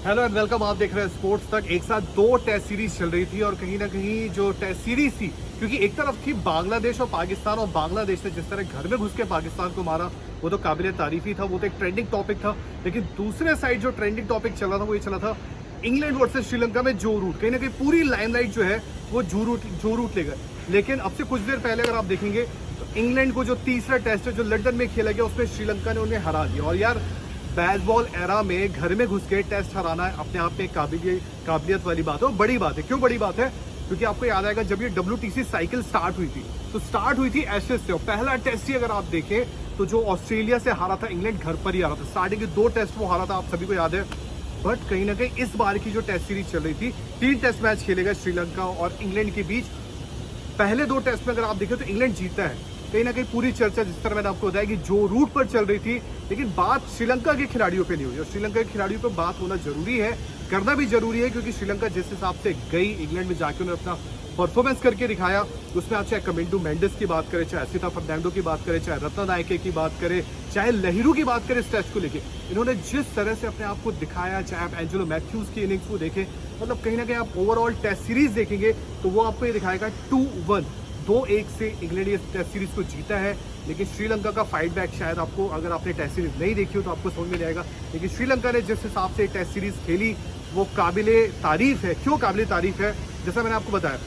Hello and welcome. आप देख रहे हैं स्पोर्ट्स तक। एक साथ दो टेस्ट सीरीज चल रही थी और कहीं ना कहीं जो टेस्ट सीरीज थी, क्योंकि एक तरफ थी बांग्लादेश और पाकिस्तान, और बांग्लादेश ने जिस तरह घर में घुस के पाकिस्तान को मारा वो तो काबिल तारीफ ही था, वो तो एक ट्रेंडिंग टॉपिक था। लेकिन दूसरे साइड जो ट्रेंडिंग टॉपिक चला था वो ये चला था इंग्लैंड वर्सेस श्रीलंका में जो रूट, कहीं ना कहीं पूरी लाइमलाइट जो है वो जो रूट ले गए। लेकिन अब से कुछ देर पहले अगर आप देखेंगे तो इंग्लैंड को जो तीसरा टेस्ट है जो लंदन में खेला गया उसमें श्रीलंका ने उन्हें हरा दिया। और यार बेसबॉल एरा में घर में घुस के टेस्ट हराना है अपने आप में काबिलियत वाली बात है, और बड़ी बात है। क्यों बड़ी बात है? क्योंकि आपको याद आएगा जब ये WTC साइकिल स्टार्ट हुई थी तो स्टार्ट हुई थी एशेज से, और पहला टेस्ट ही अगर आप देखें तो जो ऑस्ट्रेलिया से हारा था इंग्लैंड घर पर ही हारा था। स्टार्टिंग के 2 टेस्ट वो हारा था, आप सभी को याद है। बट कहीं ना कहीं इस बार की जो टेस्ट सीरीज चल रही थी, 3 टेस्ट मैच खेले गए श्रीलंका और इंग्लैंड के बीच। पहले 2 टेस्ट में अगर आप देखें तो इंग्लैंड जीता है। कहीं ना कहीं पूरी चर्चा जिस तरह मैंने आपको बताया कि जो रूट पर चल रही थी, लेकिन बात श्रीलंका के खिलाड़ियों पे नहीं हुई, और श्रीलंका के खिलाड़ियों पे बात होना जरूरी है, करना भी जरूरी है, क्योंकि श्रीलंका जिस हिसाब से गई इंग्लैंड में जाके उन्होंने अपना परफॉर्मेंस करके दिखाया, उसमें आप चाहे कमिंडो मेंडिस की बात करें, चाहे असिता फर्नांडो की बात करें, चाहे रत्न नायके की बात करें, चाहे लहिरू की बात करें, इस टेस्ट को लेके इन्होंने जिस तरह से अपने आप को दिखाया, चाहे आप एंजेलो मैथ्यूज की इनिंग्स को देखें, मतलब कहीं ना कहीं आप ओवरऑल टेस्ट सीरीज देखेंगे तो वो आपको ये दिखाएगा 2-1 2-1 से इंग्लैंड ये टेस्ट सीरीज को जीता है। लेकिन श्रीलंका का फाइट बैक शायद आपको, अगर आपने टेस्ट सीरीज नहीं देखी हो तो आपको समझ में नहीं आएगा। लेकिन श्रीलंका ने जिस हिसाब से टेस्ट सीरीज खेली वो काबिले तारीफ है। क्यों काबिले तारीफ है? जैसा मैंने आपको बताया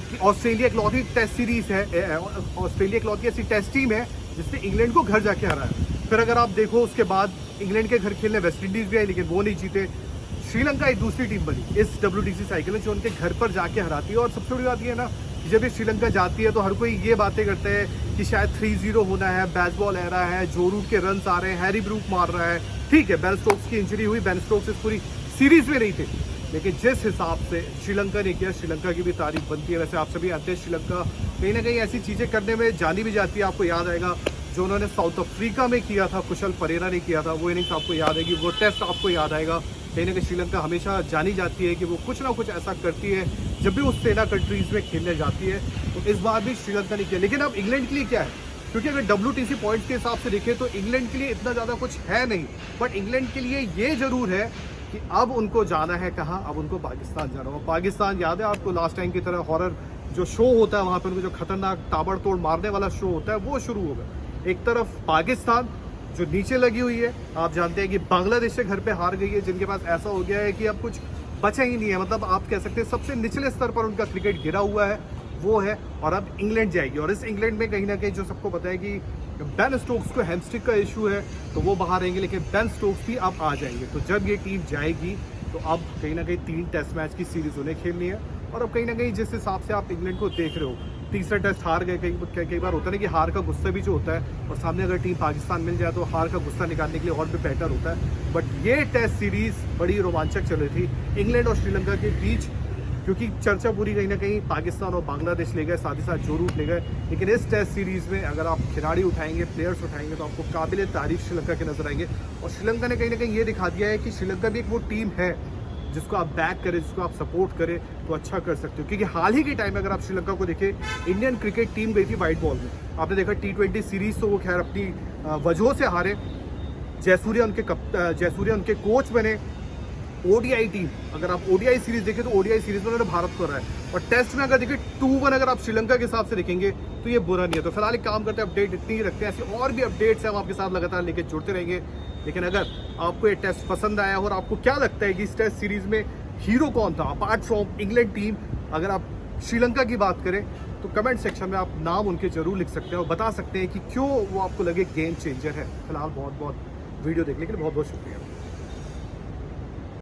कि ऑस्ट्रेलिया इकलौती टेस्ट सीरीज है, ऑस्ट्रेलिया इकलौती ऐसी टेस्ट टीम है जिसने इंग्लैंड को घर जाके हराया। फिर अगर आप देखो उसके बाद इंग्लैंड के घर खेलने वेस्ट इंडीज भी आई, लेकिन वो नहीं जीते। श्रीलंका एक दूसरी टीम बनी इस WTC साइकिल में जो उनके घर पर जाके हराती है। और सबसे बड़ी बात ये है ना, जब ये श्रीलंका जाती है तो हर कोई ये बातें करते हैं कि शायद 3-0 होना है, बेसबॉल एरा है, जो रूट के रन आ रहे हैं, हैरी ब्रूक मार रहा है। ठीक है, बेन स्टोक्स की इंजरी हुई, बेन स्टोक्स इस पूरी सीरीज में नहीं थे, लेकिन जिस हिसाब से श्रीलंका ने किया, श्रीलंका की भी तारीफ बनती है। वैसे आप सभी आते हैं, श्रीलंका कहीं ना कहीं ऐसी चीज़ें करने में जानी भी जाती है। आपको याद आएगा जो उन्होंने साउथ अफ्रीका में किया था, कुशल परेरा ने किया था, वो इनिंग्स आपको याद आएगी, वो टेस्ट आपको याद आएगा। कहीं ना कहीं श्रीलंका हमेशा जानी जाती है कि वो कुछ ना कुछ ऐसा करती है जब भी उस सेना कंट्रीज में खेलने जाती है। तो इस बार भी श्रीलंका ने किया। लेकिन अब इंग्लैंड के लिए क्या है? क्योंकि अगर WTC पॉइंट्स के हिसाब से देखें तो इंग्लैंड के लिए इतना ज़्यादा कुछ है नहीं, बट इंग्लैंड के लिए ये जरूर है कि अब उनको जाना है कहाँ? अब उनको पाकिस्तान जाना होगा। पाकिस्तान याद है आपको, लास्ट टाइम की तरह हॉरर जो शो होता है वहाँ पर उनको जो खतरनाक ताबड़तोड़ मारने वाला शो होता है वो शुरू होगा। एक तरफ पाकिस्तान जो नीचे लगी हुई है, आप जानते हैं कि बांग्लादेश से घर पे हार गई है, जिनके पास ऐसा हो गया है कि अब कुछ बचा ही नहीं है। मतलब आप कह सकते हैं सबसे निचले स्तर पर उनका क्रिकेट गिरा हुआ है, वो है। और अब इंग्लैंड जाएगी, और इस इंग्लैंड में कहीं ना कहीं जो सबको पता है कि बेन स्टोक्स को हैमस्ट्रिंग का इशू है तो वो बाहर रहेंगे, लेकिन बेन स्टोक्स भी अब आ जाएंगे। तो जब ये टीम जाएगी तो अब कहीं ना कहीं 3 टेस्ट मैच की सीरीज उन्हें खेलनी है। और अब कहीं ना कहीं जिस हिसाब से आप इंग्लैंड को देख रहे हो, तीसरा टेस्ट हार गए, कई बार होता है ना कि हार का गुस्सा भी जो होता है, और सामने अगर टीम पाकिस्तान मिल जाए तो हार का गुस्सा निकालने के लिए और भी बेहतर होता है। बट ये टेस्ट सीरीज बड़ी रोमांचक चल रही थी इंग्लैंड और श्रीलंका के बीच, क्योंकि चर्चा पूरी कहीं ना कहीं पाकिस्तान और बांग्लादेश ले गए, साथ ही साथ जो रूट ले गए। लेकिन इस टेस्ट सीरीज में अगर आप खिलाड़ी उठाएंगे, प्लेयर्स उठाएंगे, तो आपको काबिल तारीफ श्रीलंका के नजर आएंगे। और श्रीलंका ने कहीं ना कहीं ये दिखा दिया है कि श्रीलंका भी एक वो टीम है जिसको आप बैक करें, जिसको आप सपोर्ट करें तो अच्छा कर सकते हो। क्योंकि हाल ही के टाइम में अगर आप श्रीलंका को देखें, इंडियन क्रिकेट टीम गई थी वाइट बॉल में। आपने देखा T20 सीरीज तो वो खैर अपनी वजहों से हारे। जयसूर्या उनके कोच बने। ODI टीम, अगर आप ODI सीरीज देखें तो ODI सीरीज में उन्होंने भारत को हराया, और टेस्ट में अगर देखिए 2-1 अगर आप श्रीलंका के हिसाब से देखेंगे तो ये बुरा नहीं है। तो फिलहाल एक काम करते हैं, अपडेट इतनी ही रखते हैं, ऐसे और भी अपडेट्स हैं हम आपके साथ लगातार लेके जुड़ते रहेंगे। लेकिन अगर आपको ये टेस्ट पसंद आया और आपको क्या लगता है कि इस टेस्ट सीरीज में हीरो कौन था अपार्ट फ्रॉम इंग्लैंड टीम, अगर आप श्रीलंका की बात करें तो कमेंट सेक्शन में आप नाम उनके जरूर लिख सकते हैं और बता सकते हैं कि क्यों वो आपको लगे गेम चेंजर है। फिलहाल बहुत बहुत वीडियो देखने के लिए बहुत बहुत शुक्रिया।